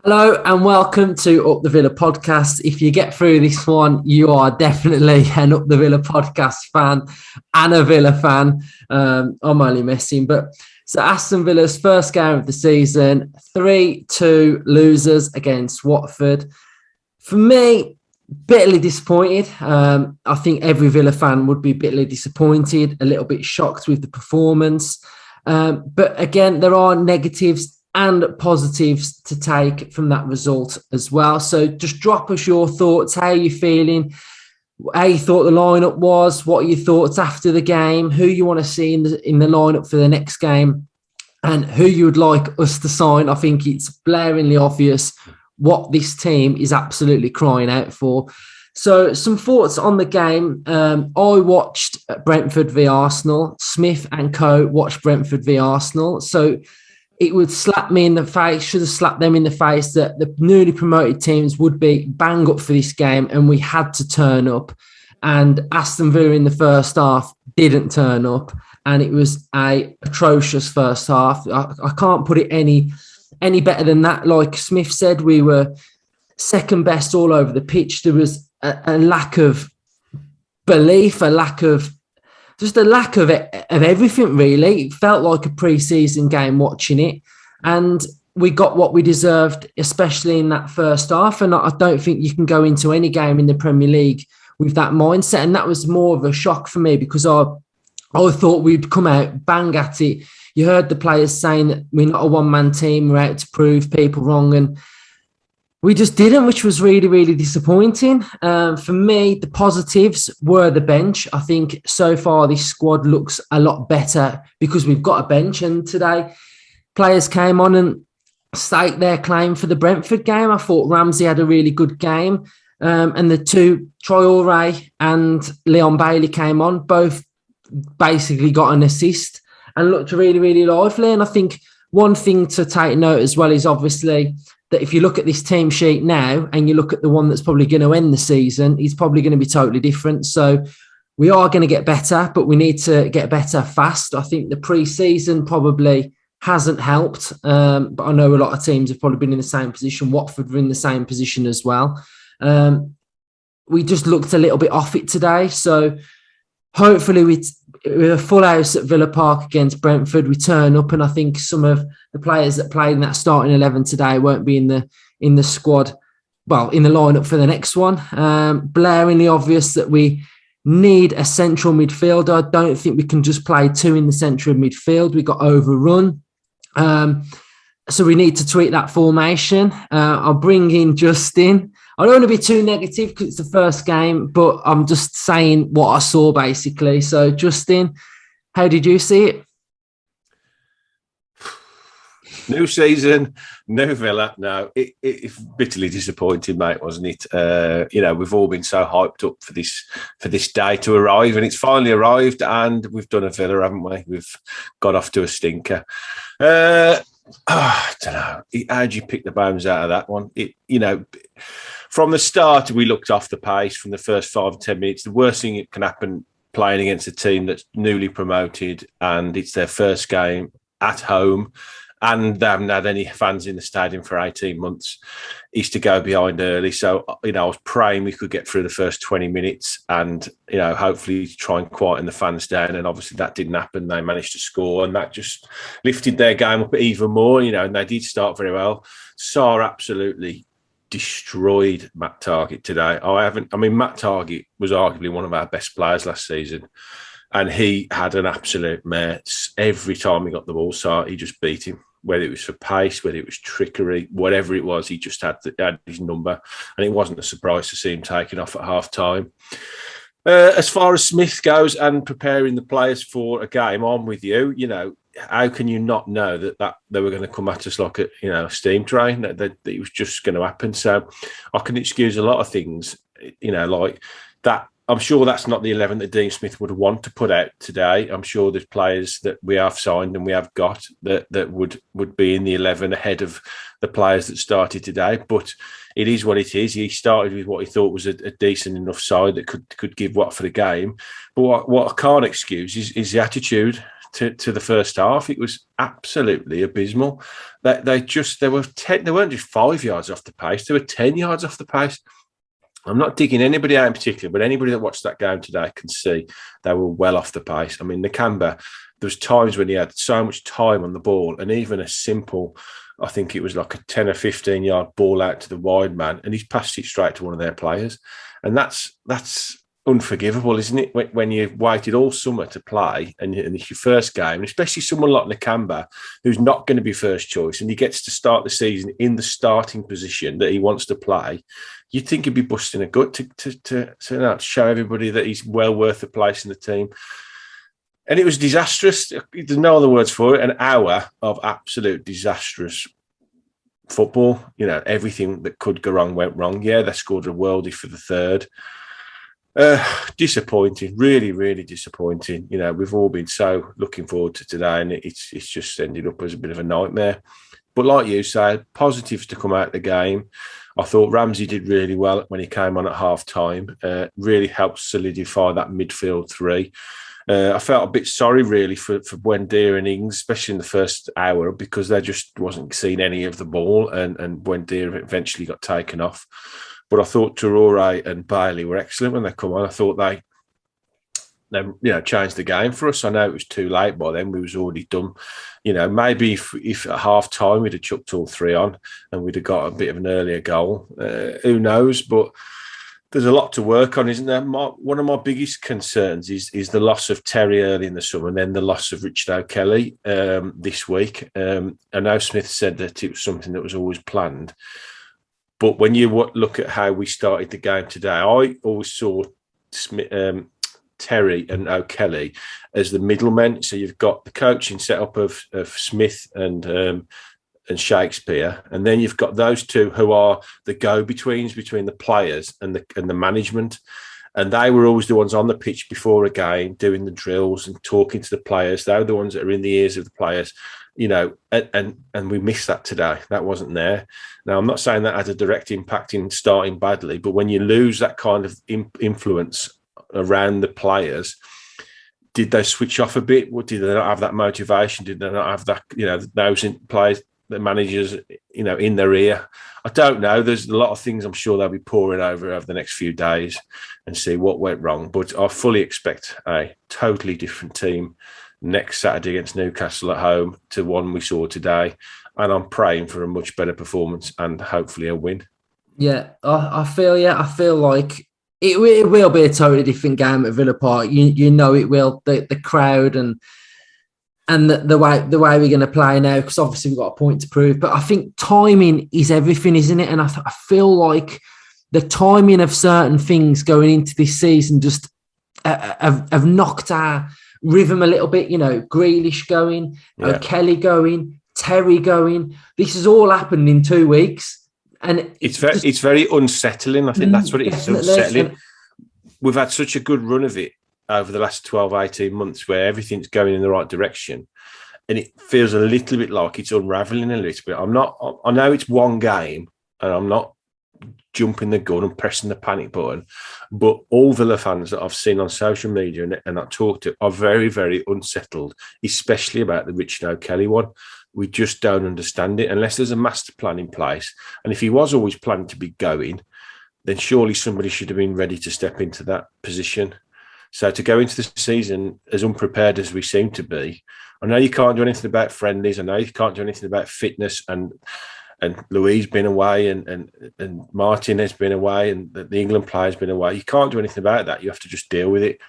Hello and welcome to Up the Villa podcast. If you get through this one, you are definitely an Up the Villa podcast fan and a Villa fan. I'm only messing, but so Aston Villa's first game of the season, 3-2 losers against Watford. For me, bitterly disappointed. I think every Villa fan would be bitterly disappointed, a little bit shocked with the performance. But again, there are negatives and positives to take from that result as well. So just drop us your thoughts. How are you feeling? How you thought the lineup was? What are your thoughts after the game? Who you want to see in the lineup for the next game? And who you would like us to sign? I think it's blaringly obvious what this team is absolutely crying out for. So some thoughts on the game. I watched Brentford v Arsenal. Smith and co watched Brentford v Arsenal. So it would slap me in the face, should have slapped them in the face that the newly promoted teams would be bang up for this game and we had to turn up. And Aston Villa in the first half didn't turn up and it was a atrocious first half. I can't put it any better than that. Like Smith said, we were second best all over the pitch. There was a lack of belief, a lack of everything, really. It felt like a pre-season game watching it. And we got what we deserved, especially in that first half. And I don't think you can go into any game in the Premier League with that mindset. And that was more of a shock for me because I thought we'd come out, bang at it. You heard the players saying that we're not a one-man team, we're out to prove people wrong. And we just didn't, which was really, really disappointing. For me, the positives were the bench. I think so far this squad looks a lot better because we've got a bench. And today, players came on and staked their claim for the Brentford game. I thought Ramsey had a really good game. And the two, Traore and Leon Bailey came on, both basically got an assist and looked really, really lively. And I think one thing to take note as well is obviously that if you look at this team sheet now and you look at the one that's probably going to end the season, it's probably going to be totally different. So we are going to get better, but we need to get better fast. I think the pre-season probably hasn't helped, but I know a lot of teams have probably been in the same position. Watford were in the same position as well. We just looked a little bit off it today. So hopefully with a full house at Villa Park against Brentford, we turn up, and I think some of the players that played in that starting 11 today won't be in the squad, well, in the lineup for the next one. Blaringly obvious that we need a central midfielder. I don't think we can just play two in the centre of midfield. We got overrun. So we need to tweak that formation. I'll bring in Justin. I don't want to be too negative because it's the first game, but I'm just saying what I saw basically. So Justin, how did you see it? New season, new Villa. No, it's bitterly disappointing, mate, wasn't it? We've all been so hyped up for this day to arrive, and it's finally arrived, and we've done a Villa, haven't we? We've got off to a stinker. I don't know. How'd you pick the bones out of that one? From the start, we looked off the pace from the first 5 or 10 minutes. The worst thing that can happen playing against a team that's newly promoted and it's their first game at home and they haven't had any fans in the stadium for 18 months is to go behind early. So, I was praying we could get through the first 20 minutes and, hopefully try and quieten the fans down. And obviously that didn't happen. They managed to score and that just lifted their game up even more, and they did start very well. Sarr absolutely destroyed Matt Targett today. Matt Targett was arguably one of our best players last season. And he had an absolute mess. Every time he got the ball, he just beat him. Whether it was for pace, whether it was trickery, whatever it was, he just had his number. And it wasn't a surprise to see him taken off at half time. As far as Smith goes and preparing the players for a game, I'm with you. How can you not know that they were going to come at us like a steam train, that it was just going to happen? So I can excuse a lot of things, like that. I'm sure that's not the 11 that Dean Smith would want to put out today. I'm sure there's players that we have signed and we have got that would be in the 11 ahead of the players that started today. But it is what it is. He started with what he thought was a decent enough side that could give Watford a game. But what I can't excuse is the attitude to the first half. It was absolutely abysmal. They weren't just 5 yards off the pace; they were 10 yards off the pace. I'm not digging anybody out in particular, but anybody that watched that game today can see they were well off the pace. I mean, Nakamba, there was times when he had so much time on the ball, and even a simple, I think it was like a 10 or 15 yard ball out to the wide man, and he's passed it straight to one of their players. And that's unforgivable, isn't it? When you've waited all summer to play and it's your first game, especially someone like Nakamba, who's not going to be first choice, and he gets to start the season in the starting position that he wants to play, you'd think he'd be busting a gut to show everybody that he's well worth a place in the team. And it was disastrous. There's no other words for it. An hour of absolute disastrous football. Everything that could go wrong went wrong. Yeah, they scored a worldie for the third. Disappointing, really, really disappointing. We've all been so looking forward to today, and it's just ended up as a bit of a nightmare. But like you said, positives to come out of the game. I thought Ramsey did really well when he came on at half time. Really helped solidify that midfield three. I felt a bit sorry, really, for Buendia and Ings, especially in the first hour, because they just wasn't seeing any of the ball, and Buendia eventually got taken off. But I thought Traore and Bailey were excellent when they come on. I thought they changed the game for us. I know it was too late by then. We was already done. Maybe if at half time we'd have chucked all three on and we'd have got a bit of an earlier goal. Who knows? But there's a lot to work on, isn't there? One of my biggest concerns is the loss of Terry early in the summer and then the loss of Richard O'Kelly this week. I know Smith said that it was something that was always planned. But when you look at how we started the game today, I always saw Terry and O'Kelly as the middlemen. So you've got the coaching setup of Smith and Shakespeare, and then you've got those two who are the go-betweens between the players and the management. And they were always the ones on the pitch before a game, doing the drills and talking to the players. They were the ones that are in the ears of the players, and we missed that today. That wasn't there. Now, I'm not saying that had a direct impact in starting badly, but when you lose that kind of influence around the players, did they switch off a bit? Did they not have that motivation? Did they not have that, those players, the managers, in their ear? I don't know. There's a lot of things I'm sure they'll be poring over the next few days and see what went wrong. But I fully expect a totally different team next Saturday against Newcastle at home to one we saw today. And I'm praying for a much better performance and hopefully a win. Yeah, I feel like it will be a totally different game at Villa Park. It will. The crowd and the way we're going to play now, because obviously we've got a point to prove. But I think timing is everything, isn't it? And I feel like the timing of certain things going into this season just have knocked our rhythm a little bit. Grealish going, Kelly going, Terry going. This has all happened in 2 weeks. And it's very unsettling. I think that's what it is. Unsettling. We've had such a good run of it over the last 12, 18 months where everything's going in the right direction. And it feels a little bit like it's unravelling a little bit. I know it's one game and I'm not jumping the gun and pressing the panic button, but all Villa fans that I've seen on social media and I've talked to are very, very unsettled, especially about the Richard O'Kelly one. We just don't understand it unless there's a master plan in place. And if he was always planning to be going, then surely somebody should have been ready to step into that position. So to go into the season as unprepared as we seem to be, I know you can't do anything about friendlies. I know you can't do anything about fitness, and Louis been away and Martin has been away and the England player's been away. You can't do anything about that. You have to just deal with it.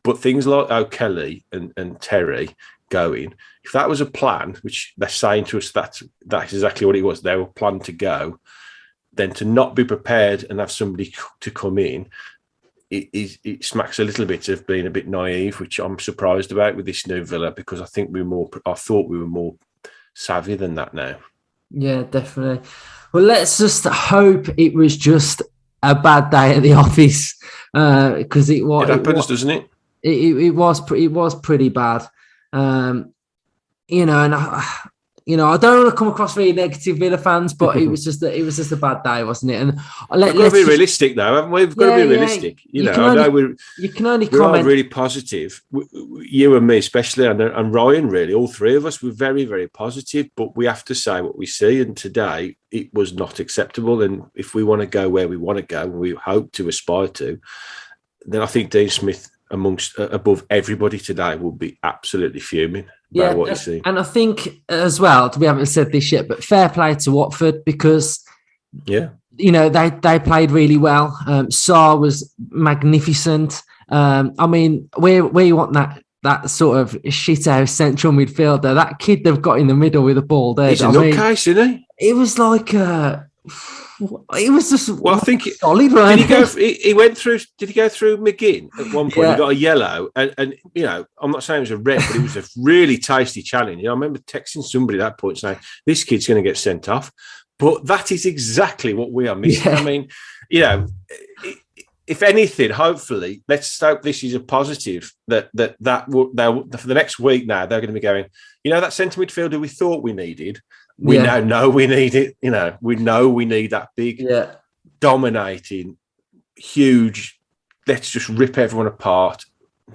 But things like O'Kelly and Terry going, if that was a plan, which they're saying to us that's exactly what it was, they were planned to go, then to not be prepared and have somebody to come in, it smacks a little bit of being a bit naive, which I'm surprised about with this new Villa, because I thought we were more savvy than that now. Yeah, definitely. Well, let's just hope it was just a bad day at the office, because it happens, doesn't it? It was pretty bad. And I don't want to come across really negative Villa fans, but it was just a bad day, wasn't it? And we've got to be realistic, though, haven't we? We've got to be realistic. You can only comment. Are really positive. You and me, especially, and Ryan, really, all three of us, we're very, very positive. But we have to say what we see. And today, it was not acceptable. And if we want to go where we want to go, and we hope to aspire to, then I think Dean Smith, above everybody today, will be absolutely fuming about what you see. And I think as well, we haven't said this yet, but fair play to Watford, because they played really well. Sarr was magnificent. I mean, we want that sort of shithouse central midfielder. That kid they've got in the middle with the ball there. He's a nutcase, isn't he? It was like it was just I think solid, right? He went through. Did he go through McGinn at one point? He got a yellow, and I'm not saying it was a red, but it was a really tasty challenge. I remember texting somebody at that point saying, "This kid's going to get sent off," but that is exactly what we are missing. I mean, if anything, hopefully, let's hope this is a positive. That for the next week now, they're going to be going. That centre midfielder we thought we needed. We now know we need it. We know we need that big, dominating, huge, let's just rip everyone apart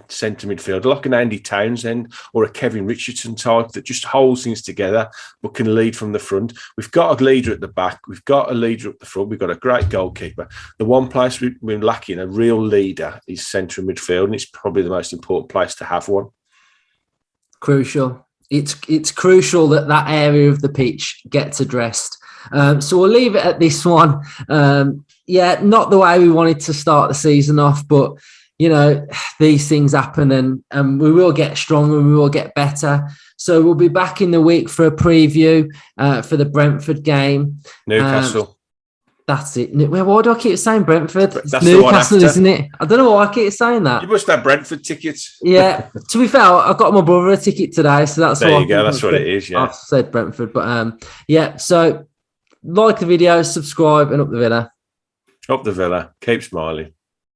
centre midfielder, like an Andy Townsend or a Kevin Richardson type that just holds things together but can lead from the front. We've got a leader at the back. We've got a leader up the front. We've got a great goalkeeper. The one place we're lacking a real leader is centre midfield, and it's probably the most important place to have one. Crucial. It's crucial that area of the pitch gets addressed. So we'll leave it at this one. Not the way we wanted to start the season off, but these things happen, and we will get stronger and we will get better. So we'll be back in the week for a preview for the Brentford game. Newcastle. That's it. Why do I keep saying Brentford? That's Newcastle, isn't it? I don't know why I keep saying that. You must have Brentford tickets. Yeah. To be fair, I got my brother a ticket today, so that's there you go. That's what it is. Yeah, I've said Brentford, but So like the video, subscribe, and up the Villa. Up the Villa. Keep smiling.